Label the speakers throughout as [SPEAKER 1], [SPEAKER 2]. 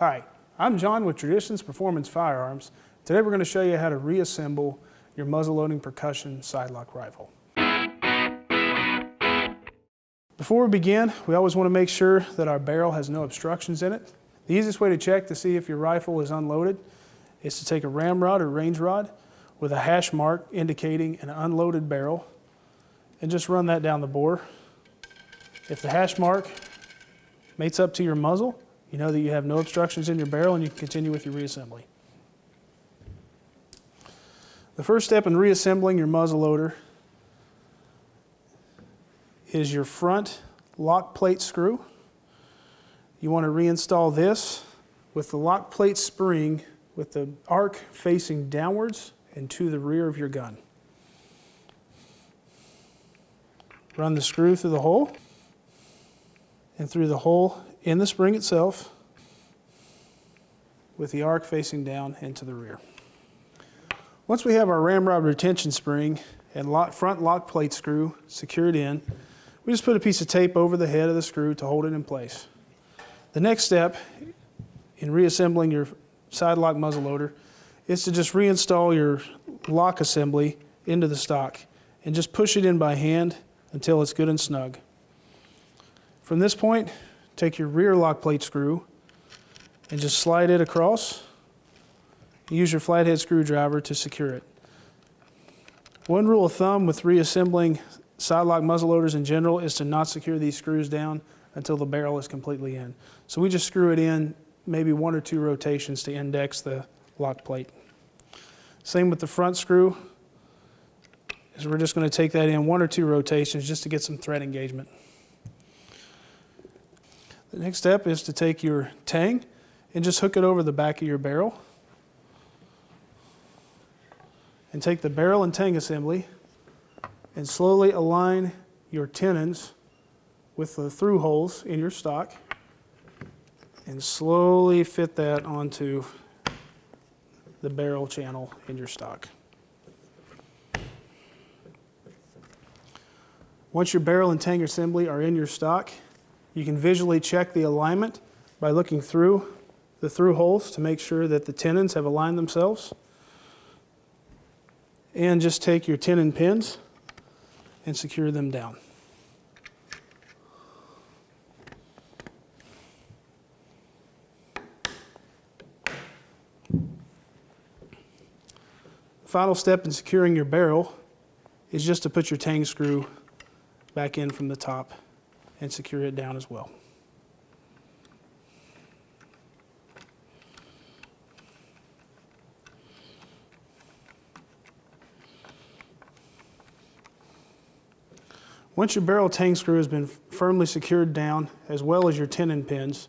[SPEAKER 1] Hi, I'm John with Traditions Performance Firearms. Today we're going to show you how to reassemble your muzzle-loading percussion sidelock rifle. Before we begin, we always want to make sure that our barrel has no obstructions in it. The easiest way to check to see if your rifle is unloaded is to take a ramrod or range rod with a hash mark indicating an unloaded barrel and just run that down the bore. If the hash mark mates up to your muzzle, you know that you have no obstructions in your barrel and you can continue with your reassembly. The first step in reassembling your muzzle loader is your front lock plate screw. You want to reinstall this with the lock plate spring with the arc facing downwards and to the rear of your gun. Run the screw through the hole and through the hole in the spring itself with the arc facing down and to the rear. Once we have our ramrod retention spring and front lock plate screw secured in, we just put a piece of tape over the head of the screw to hold it in place. The next step in reassembling your sidelock muzzleloader is to just reinstall your lock assembly into the stock and just push it in by hand until it's good and snug. From this point, take your rear lock plate screw and just slide it across. Use your flathead screwdriver to secure it. One rule of thumb with reassembling sidelock muzzleloaders in general is to not secure these screws down until the barrel is completely in. So we just screw it in maybe 1 or 2 rotations to index the lock plate. Same with the front screw, is we're just going to take that in 1 or 2 rotations just to get some thread engagement. The next step is to take your tang and just hook it over the back of your barrel. And take the barrel and tang assembly and slowly align your tenons with the through holes in your stock and slowly fit that onto the barrel channel in your stock. Once your barrel and tang assembly are in your stock, you can visually check the alignment by looking through the through holes to make sure that the tenons have aligned themselves. And just take your tenon pins and secure them down. The final step in securing your barrel is just to put your tang screw back in from the top and secure it down as well. Once your barrel tang screw has been firmly secured down, as well as your tenon pins,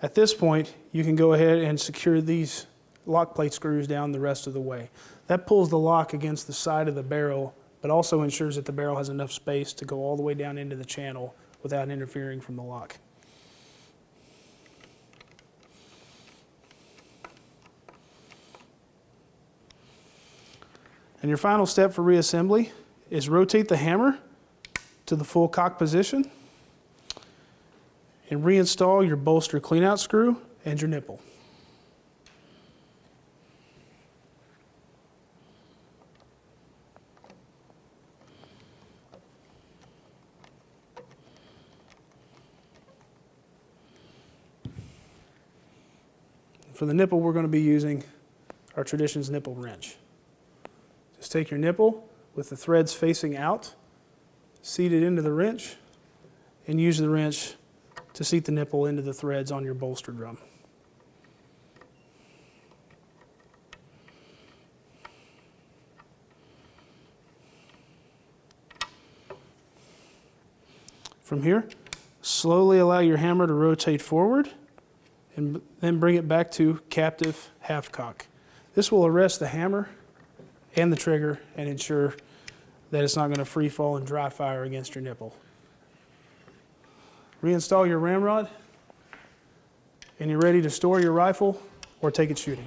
[SPEAKER 1] at this point you can go ahead and secure these lock plate screws down the rest of the way. That pulls the lock against the side of the barrel, but also ensures that the barrel has enough space to go all the way down into the channel without interfering from the lock. And your final step for reassembly is rotate the hammer to the full cock position and reinstall your bolster cleanout screw and your nipple. For the nipple, we're going to be using our Traditions nipple wrench. Just take your nipple with the threads facing out, seat it into the wrench, and use the wrench to seat the nipple into the threads on your bolster drum. From here, slowly allow your hammer to rotate forward and then bring it back to captive half cock. This will arrest the hammer and the trigger and ensure that it's not going to free fall and dry fire against your nipple. Reinstall your ramrod and you're ready to store your rifle or take it shooting.